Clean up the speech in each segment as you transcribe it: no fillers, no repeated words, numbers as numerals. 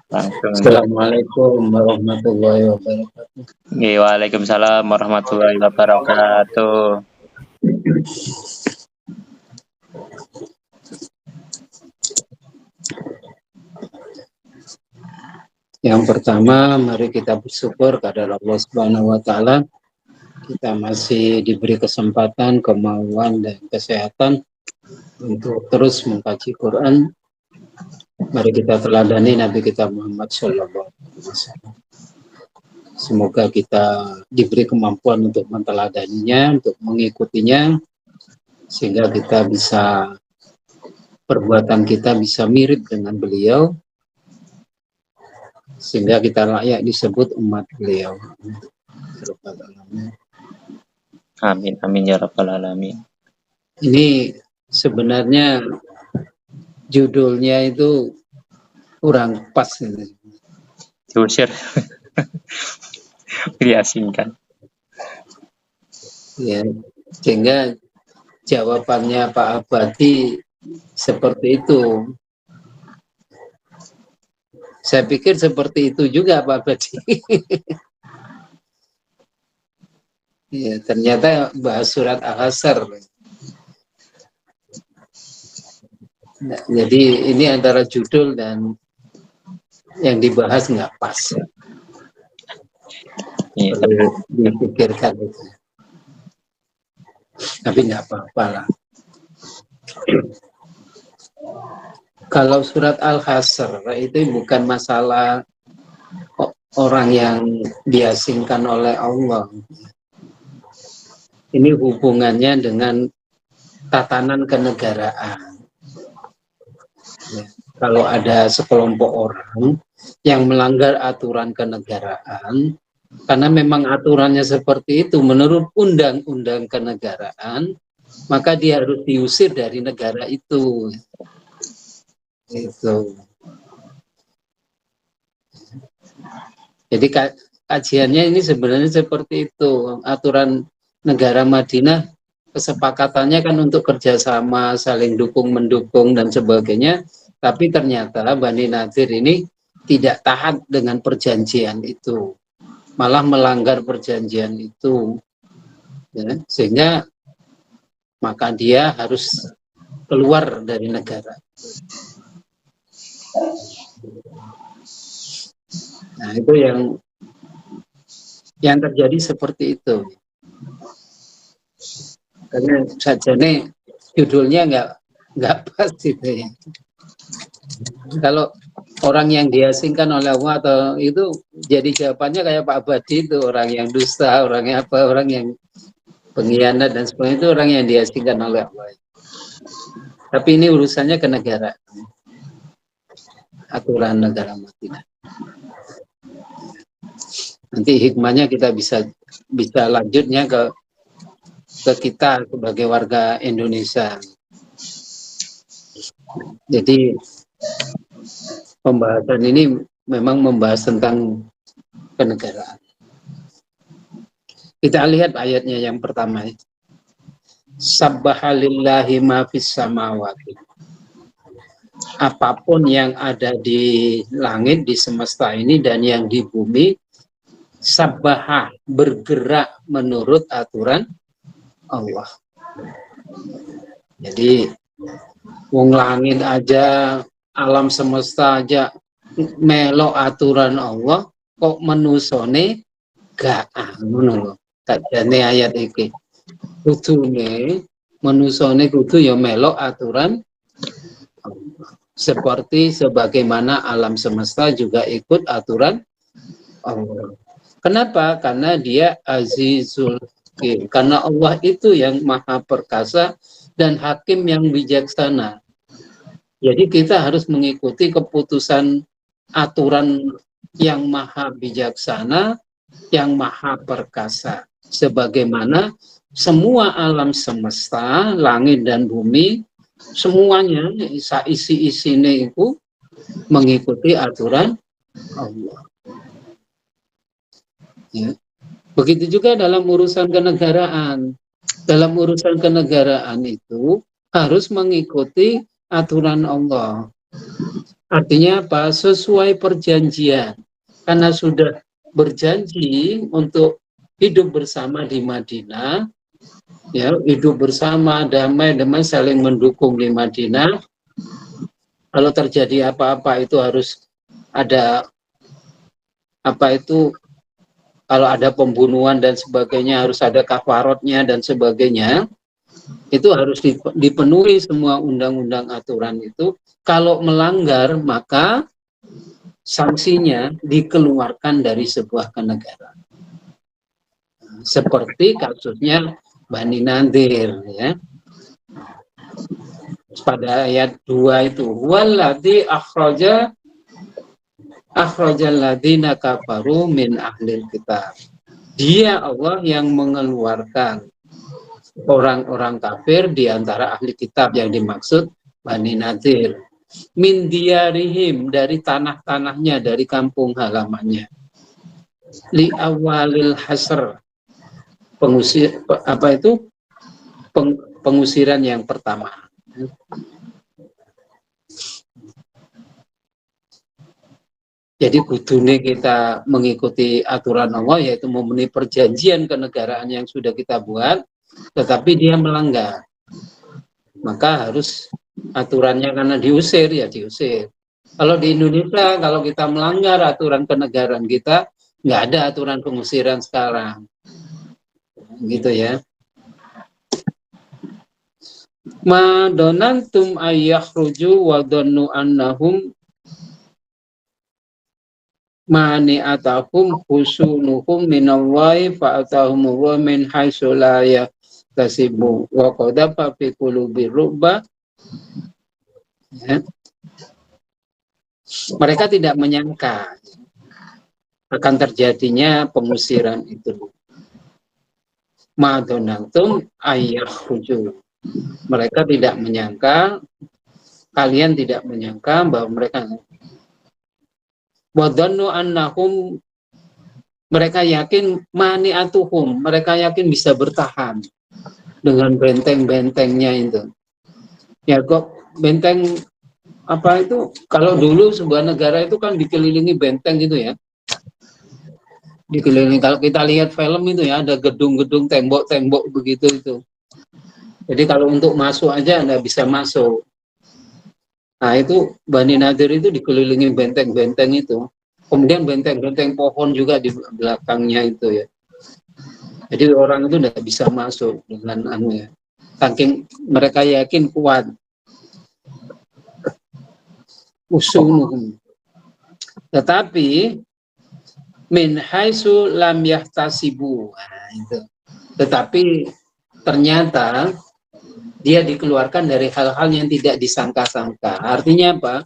Langsung. Assalamualaikum warahmatullahi wabarakatuh. Waalaikumsalam warahmatullahi wabarakatuh. Yang pertama, mari kita bersyukur kepada Allah Subhanahu wa taala. Kita masih diberi kesempatan, kemauan dan kesehatan untuk terus mengkaji Quran. Mari kita teladani Nabi kita Muhammad sallallahu alaihi wasallam. Semoga kita diberi kemampuan untuk menteladaninya, untuk mengikutinya, sehingga kita bisa, perbuatan kita bisa mirip dengan beliau, sehingga kita layak disebut umat beliau. Amin, amin ya rabbal alamin. Ini sebenarnya judulnya itu kurang pas ini. Diusir. Diasingkan. Ya, sehingga jawabannya Pak Abadi seperti itu. Saya pikir seperti itu juga Pak Abadi. Ya, ternyata bahas surat Al-Hasr. Nah, jadi ini antara judul dan yang dibahas nggak pas. Iya, perlu dipikirkan itu. Tapi nggak apa-apa lah. Kalau surat Al-Hasr itu bukan masalah orang yang diasingkan oleh Allah. Ini hubungannya dengan tatanan kenegaraan. Ya, kalau ada sekelompok orang yang melanggar aturan kenegaraan, karena memang aturannya seperti itu menurut undang-undang kenegaraan, maka dia harus diusir dari negara itu. Itu. Jadi kajiannya ini sebenarnya seperti itu. Aturan negara Madinah, kesepakatannya kan untuk kerjasama, saling dukung-mendukung dan sebagainya. Tapi ternyata Bani Nadir ini tidak taat dengan perjanjian itu, malah melanggar perjanjian itu, ya, sehingga maka dia harus keluar dari negara. Nah, itu yang terjadi seperti itu. Karena saja nih judulnya nggak pas gitu ya. Kalau orang yang diasingkan oleh Allah atau itu jadi jawabannya kayak Pak Abadi itu, orang yang dusta, orang yang apa, orang yang pengkhianat dan sebagainya, itu orang yang diasingkan oleh Allah. Tapi ini urusannya ke negara, aturan negara Madinah. Nanti hikmahnya kita bisa lanjutnya ke kita sebagai warga Indonesia. Jadi pembahasan ini memang membahas tentang kenegaraan. Kita lihat ayatnya yang pertama. Sabbahalillahi ma fis samawati. Apapun yang ada di langit, di semesta ini dan yang di bumi, sabbaha, bergerak menurut aturan Allah. Jadi wong langit aja, alam semesta aja melok aturan Allah, kok menusone gak ngono lho. Kadane ayat iki. Kudune menusone kudu ya melok aturan Allah. Seperti sebagaimana alam semesta juga ikut aturan Allah. Kenapa? Karena dia Azizul Hakim. Karena Allah itu yang maha perkasa dan hakim yang bijaksana. Jadi kita harus mengikuti keputusan aturan yang maha bijaksana, yang maha perkasa. Sebagaimana semua alam semesta, langit dan bumi, semuanya isi-isinya itu mengikuti aturan Allah. Ya. Begitu juga dalam urusan kenegaraan. Dalam urusan kenegaraan itu harus mengikuti aturan Allah. Artinya apa? Sesuai perjanjian. Karena sudah berjanji untuk hidup bersama di Madinah, ya, hidup bersama damai-damai saling mendukung di Madinah. Kalau terjadi apa-apa itu harus ada apa itu, kalau ada pembunuhan dan sebagainya harus ada kafarotnya dan sebagainya. Itu harus dipenuhi semua undang-undang aturan itu. Kalau melanggar maka sanksinya dikeluarkan dari sebuah kenegaraan. Seperti kasusnya Bani Nadir, ya. Pada ayat 2 itu, walladzi akhrajal ladzina kafaru min ahlil kitab. Dia Allah yang mengeluarkan orang-orang kafir di antara ahli kitab, yang dimaksud Bani Nadir, min diyarihim, dari tanah-tanahnya, dari kampung halamannya, li awalil hasr, pengusir apa itu, pengusiran yang pertama. Jadi kudune kita mengikuti aturan Allah, yaitu memenuhi perjanjian kenegaraan yang sudah kita buat, tetapi dia melanggar, maka harus aturannya, karena diusir ya diusir. Kalau di Indonesia, kalau kita melanggar aturan kenegaraan kita, nggak ada aturan pengusiran sekarang, gitu ya. Ma donantum ayyakhruju wa dhannu annahum mani'atahum husunuhum minallahi fa'atahumullahu min haitsu la yahtasibu wa qadafa fi qulubi ru'ba, ya. Mereka tidak menyangka akan terjadinya pengusiran itu. Ma donantum ayyakhruju, mereka tidak menyangka, kalian tidak menyangka bahwa mereka wadhannu annahum, mereka yakin mani'atuhum, mereka yakin bisa bertahan dengan benteng-bentengnya itu. Ya kok benteng apa itu, kalau dulu sebuah negara itu kan dikelilingi benteng gitu ya. Dikelilingi, kalau kita lihat film itu ya, ada gedung-gedung, tembok-tembok begitu itu. Jadi kalau untuk masuk aja Anda bisa masuk. Nah itu Bani Nadir itu dikelilingi benteng-benteng itu. Kemudian benteng-benteng pohon juga di belakangnya itu ya. Jadi orang itu tidak bisa masuk dengan ya. Saking mereka yakin kuat. Usunuhum. Tetapi min haitsu lam yahtasibu. Nah, itu. Tetapi ternyata dia dikeluarkan dari hal-hal yang tidak disangka-sangka. Artinya apa?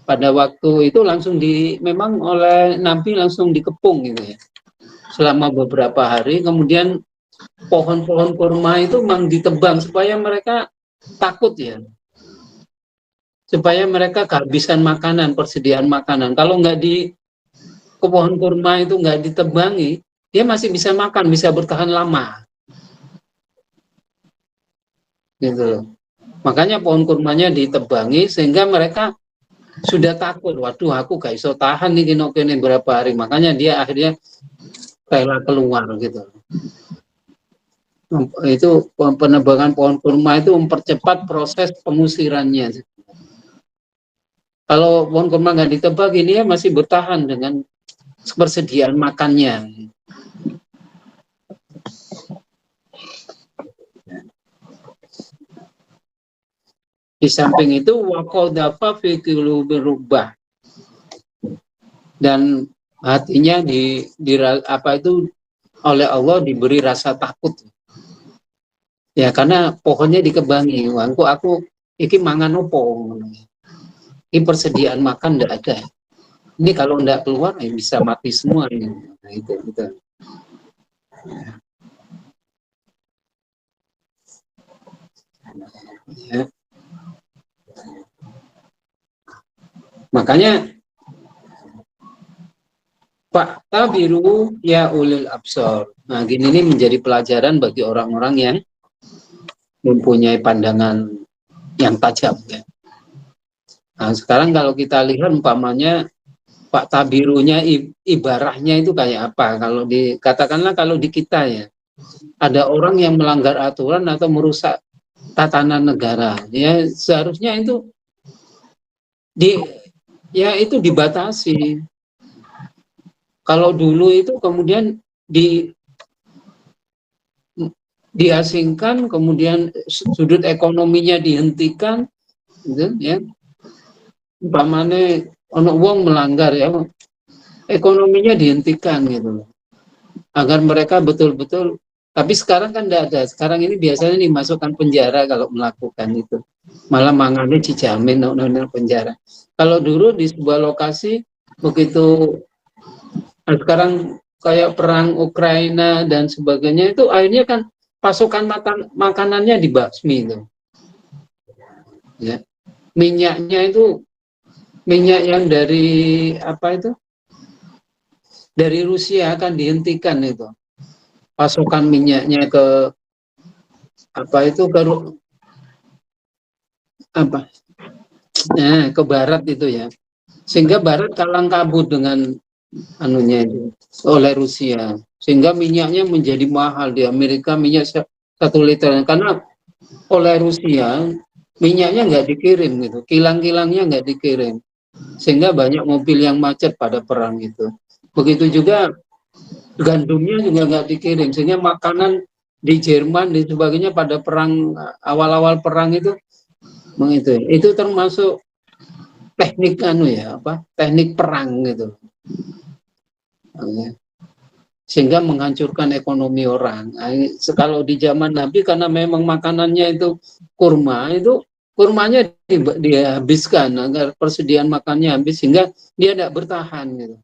Pada waktu itu langsung memang oleh Nabi langsung dikepung gitu ya. Selama beberapa hari, kemudian pohon-pohon kurma itu memang ditebang supaya mereka takut ya. Supaya mereka kehabisan makanan, persediaan makanan. Kalau nggak ke pohon kurma itu nggak ditebangi, dia masih bisa makan, bisa bertahan lama. Gitu. Makanya pohon kurmanya ditebangi sehingga mereka sudah takut, waduh aku gak iso tahan nih kene berapa hari, makanya dia akhirnya rela keluar gitu. Itu penebangan pohon kurma itu mempercepat proses pengusirannya. Kalau pohon kurma nggak ditebang, ini ya masih bertahan dengan persediaan makannya. Di samping itu waqadafa fi qulubi rubbah, dan hatinya apa itu oleh Allah diberi rasa takut. Ya karena pohonnya dikebangi, aku iki mangan opo. Ini persediaan makan enggak ada. Ini kalau enggak keluar ya bisa mati semua ini. Nah, itu. Ya. Makanya Pak Tabiru ya ulil absor. Nah, gini ini menjadi pelajaran bagi orang-orang yang mempunyai pandangan yang tajam. Ya. Nah, sekarang kalau kita lihat umpamanya Pak Tabirunya ibarahnya itu kayak apa? Kalau katakanlah kalau di kita ya, ada orang yang melanggar aturan atau merusak tatanan negara, ya seharusnya itu di ya itu dibatasi. Kalau dulu itu kemudian diasingkan, kemudian sudut ekonominya dihentikan, gitu, ya. Umpamanya ono wong melanggar ya, ekonominya dihentikan gitu loh. Agar mereka betul-betul, tapi sekarang kan tidak ada. Sekarang ini biasanya dimasukkan penjara kalau melakukan itu. Malah mangane dijamin no penjara. Kalau dulu di sebuah lokasi begitu, sekarang kayak perang Ukraina dan sebagainya itu akhirnya kan pasokan makanannya dibasmi itu. Ya. Minyaknya itu minyak yang dari apa itu? Dari Rusia akan dihentikan itu. Pasokan minyaknya ke apa itu ke apa? Nah, ke barat itu ya. Sehingga barat kalang kabut dengan anunya itu oleh Rusia. Sehingga minyaknya menjadi mahal di Amerika, minyak 1 liter karena oleh Rusia minyaknya nggak dikirim gitu, kilang-kilangnya nggak dikirim, sehingga banyak mobil yang macet pada perang itu. Begitu juga gandumnya juga nggak dikirim, sehingga makanan di Jerman dan sebagainya pada perang, awal-awal perang itu termasuk teknik ya apa, teknik perang gitu, sehingga menghancurkan ekonomi orang. Kalau di zaman Nabi karena memang makanannya itu kurma, itu kurmanya dihabiskan agar persediaan makannya habis sehingga dia tidak bertahan gitu.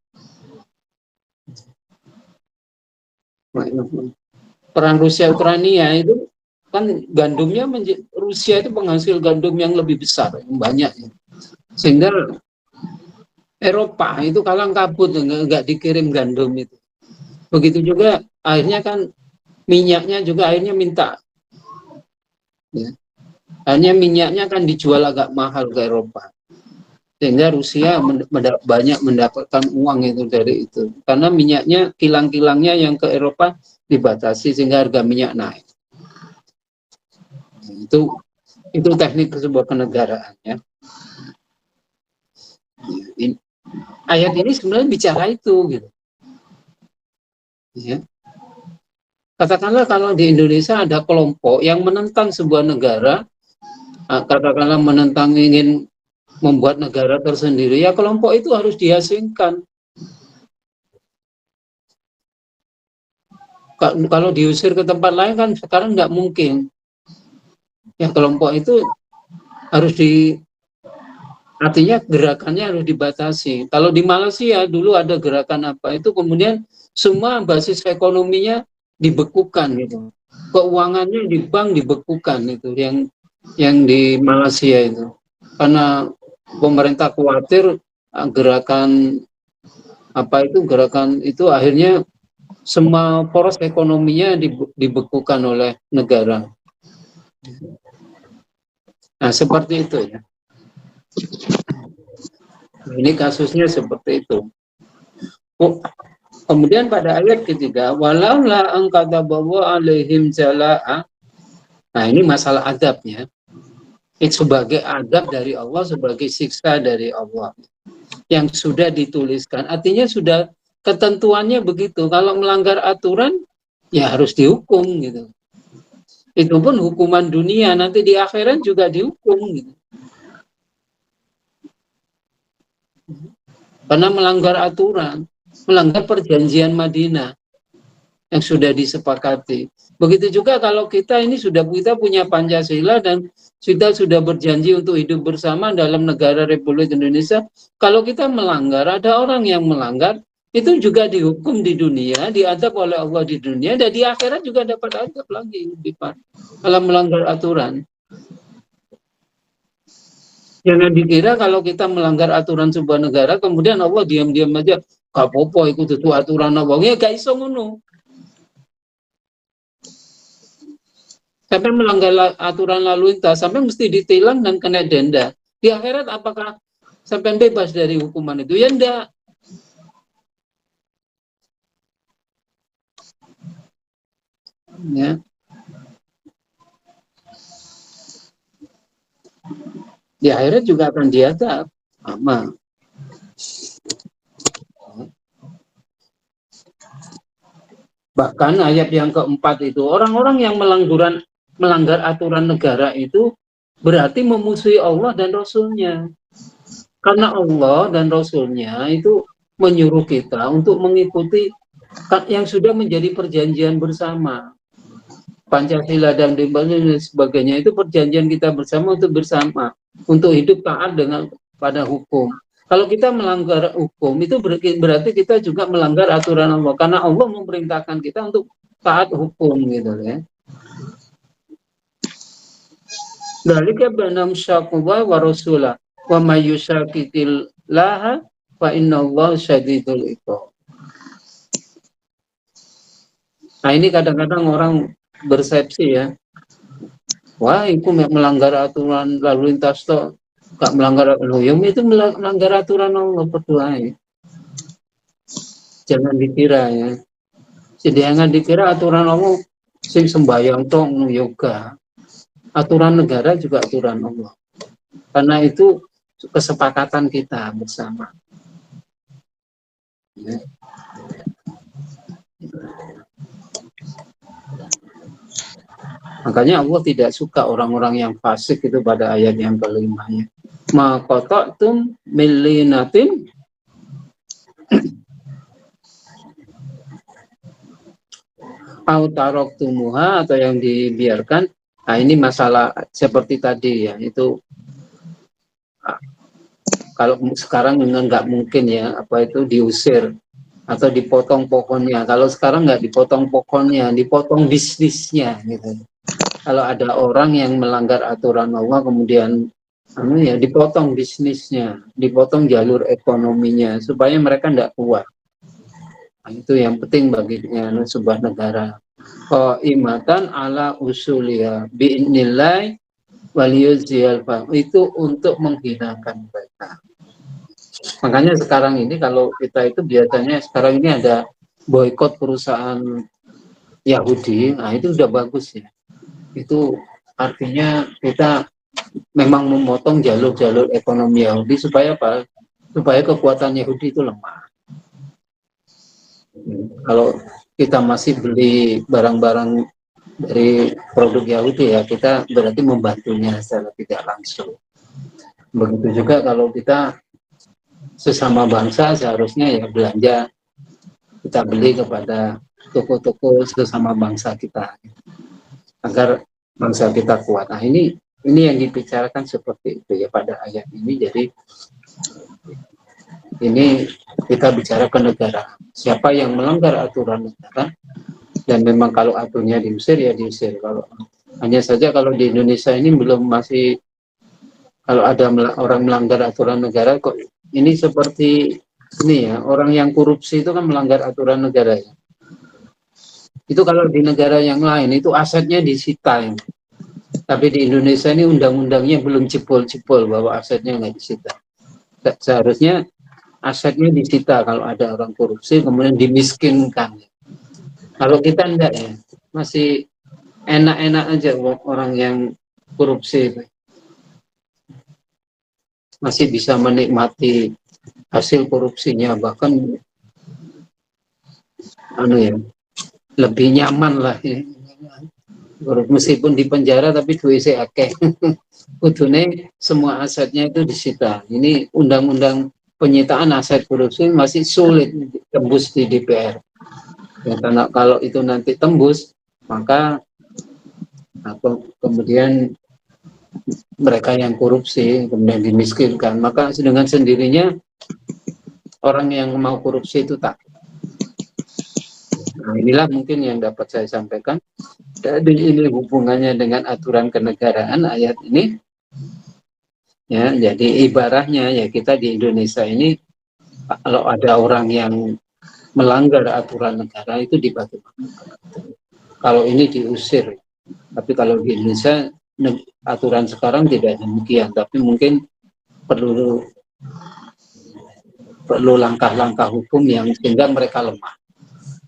Perang Rusia Ukraina itu kan gandumnya Rusia itu penghasil gandum yang lebih besar, yang banyak, sehingga Eropa itu kalang kabut nggak dikirim gandum itu. Begitu juga akhirnya kan minyaknya juga akhirnya minta, ya. Akhirnya minyaknya kan dijual agak mahal ke Eropa, sehingga Rusia banyak mendapatkan uang itu dari itu karena minyaknya kilang-kilangnya yang ke Eropa dibatasi sehingga harga minyak naik. Itu teknik sebuah kenegaraan ya. Ayat ini sebenarnya bicara itu gitu. Ya. Katakanlah kalau di Indonesia ada kelompok yang menentang sebuah negara, katakanlah menentang ingin membuat negara tersendiri, ya kelompok itu harus diasingkan. Kalau diusir ke tempat lain kan sekarang nggak mungkin. Ya kelompok itu harus artinya gerakannya harus dibatasi. Kalau di Malaysia dulu ada gerakan apa itu, kemudian semua basis ekonominya dibekukan gitu, keuangannya di bank dibekukan itu, yang di Malaysia itu, karena pemerintah khawatir gerakan itu akhirnya semua poros ekonominya dibekukan oleh negara. Nah seperti itu ya. Ini kasusnya seperti itu. Kemudian pada ayat ketiga, walaula angkata bawa alaihim jala'a. Nah ini masalah adabnya. Itu sebagai adab dari Allah, sebagai siksa dari Allah yang sudah dituliskan. Artinya sudah ketentuannya begitu. Kalau melanggar aturan, ya harus dihukum gitu. Itu pun hukuman dunia, nanti di akhirat juga dihukum gitu. Karena melanggar aturan, melanggar perjanjian Madinah yang sudah disepakati. Begitu juga kalau kita punya Pancasila dan kita sudah berjanji untuk hidup bersama dalam negara Republik Indonesia. Kalau kita melanggar, ada orang yang melanggar, itu juga dihukum di dunia, diadab oleh Allah di dunia, dan di akhirat juga dapat adab lagi kalau melanggar aturan. Jangan dikira kalau kita melanggar aturan sebuah negara, kemudian Allah diam-diam aja, gak apa-apa ikut itu aturan Allah. Ya gak iso ngono. Sampai melanggar aturan lalu lintas, sampai mesti ditilang dan kena denda. Di akhirat apakah sampai bebas dari hukuman itu? Ya enggak. Ya. Di akhirat juga akan diadab. Sama. Bahkan ayat yang keempat itu, orang-orang yang melanggar aturan negara itu berarti memusuhi Allah dan Rasulnya. Karena Allah dan Rasulnya itu menyuruh kita untuk mengikuti yang sudah menjadi perjanjian bersama. Pancasila dan sebagainya itu perjanjian kita bersama untuk hidup taat dengan pada hukum. Kalau kita melanggar hukum itu berarti kita juga melanggar aturan Allah, karena Allah memerintahkan kita untuk taat hukum gitu ya. Dzalika banam syaqwa wa rasulah wa may yushaqiqillaha fa innallaha syadidul iqab. Nah, ini kadang-kadang orang bersepsi ya. Wah, itu melanggar aturan lalu lintas toh, gak melanggar itu melanggar aturan Allah berdoa ya. Jangan dikira ya. Jangan dikira aturan Allah sing sembahyang tong yoga. Aturan negara juga aturan Allah. Karena itu kesepakatan kita bersama. Ya. Makanya Allah tidak suka orang-orang yang fasik itu pada ayat yang kelima ya. Ma qata'tum millinatin au taraktumuha atau yang dibiarkan. Nah, ini masalah seperti tadi ya, itu kalau sekarang nggak mungkin ya, apa itu diusir atau dipotong pohonnya. Kalau sekarang nggak dipotong pohonnya, dipotong bisnisnya gitu. Kalau ada orang yang melanggar aturan Allah kemudian ya dipotong bisnisnya, dipotong jalur ekonominya supaya mereka nggak kuat. Nah, itu yang penting bagi sebuah negara. Qaimatan ala usulia bi'nilai waliyuzil itu untuk menghinakan mereka. Makanya sekarang ini kalau kita itu biasanya sekarang ini ada boikot perusahaan Yahudi, nah itu sudah bagus ya. Itu artinya kita memang memotong jalur-jalur ekonomi Yahudi supaya apa? Supaya kekuatan Yahudi itu lemah. Kalau kita masih beli barang-barang dari produk Yahudi ya, kita berarti membantunya secara tidak langsung. Begitu juga kalau kita sesama bangsa seharusnya ya belanja, kita beli kepada toko-toko sesama bangsa kita agar bangsa kita kuat. Nah, ini yang dibicarakan seperti itu ya pada ayat ini. Jadi ini kita bicara ke negara. Siapa yang melanggar aturan negara dan memang kalau aturannya diusir ya diusir. Kalau hanya saja kalau di Indonesia ini belum masih, kalau ada orang melanggar aturan negara kok ini seperti ini ya, orang yang korupsi itu kan melanggar aturan negara ya. Itu kalau di negara yang lain itu asetnya disita ya. Tapi di Indonesia ini undang-undangnya belum jebol-jebol bahwa asetnya nggak disita. Seharusnya asetnya disita kalau ada orang korupsi kemudian dimiskinkan. Kalau kita enggak ya, masih enak-enak aja orang yang korupsi masih bisa menikmati hasil korupsinya, bahkan lebih nyaman lah ya. Meskipun di penjara tapi duitnya akeh. Kudune semua asetnya itu disita. Ini undang-undang penyitaan aset korupsi masih sulit tembus di DPR. Ya, karena kalau itu nanti tembus, maka kemudian mereka yang korupsi kemudian dimiskinkan, maka dengan sendirinya orang yang mau korupsi itu tak. Nah, inilah mungkin yang dapat saya sampaikan. Jadi ini hubungannya dengan aturan kenegaraan ayat ini. Ya, jadi ibaratnya ya kita di Indonesia ini kalau ada orang yang melanggar aturan negara itu dibagi. Kalau ini diusir. Tapi kalau di Indonesia aturan sekarang tidak demikian, tapi mungkin perlu langkah-langkah hukum yang sehingga mereka lemah.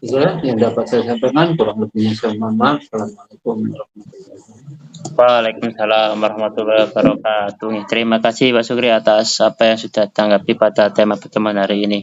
Itulah yang dapat saya sampaikan. Kurang lebihnya saya mohon maaf. Assalamualaikum warahmatullahi wabarakatuh. Waalaikumsalam warahmatullahi wabarakatuh. Terima kasih Pak Sukri atas apa yang sudah tanggapi pada tema pertemuan hari ini.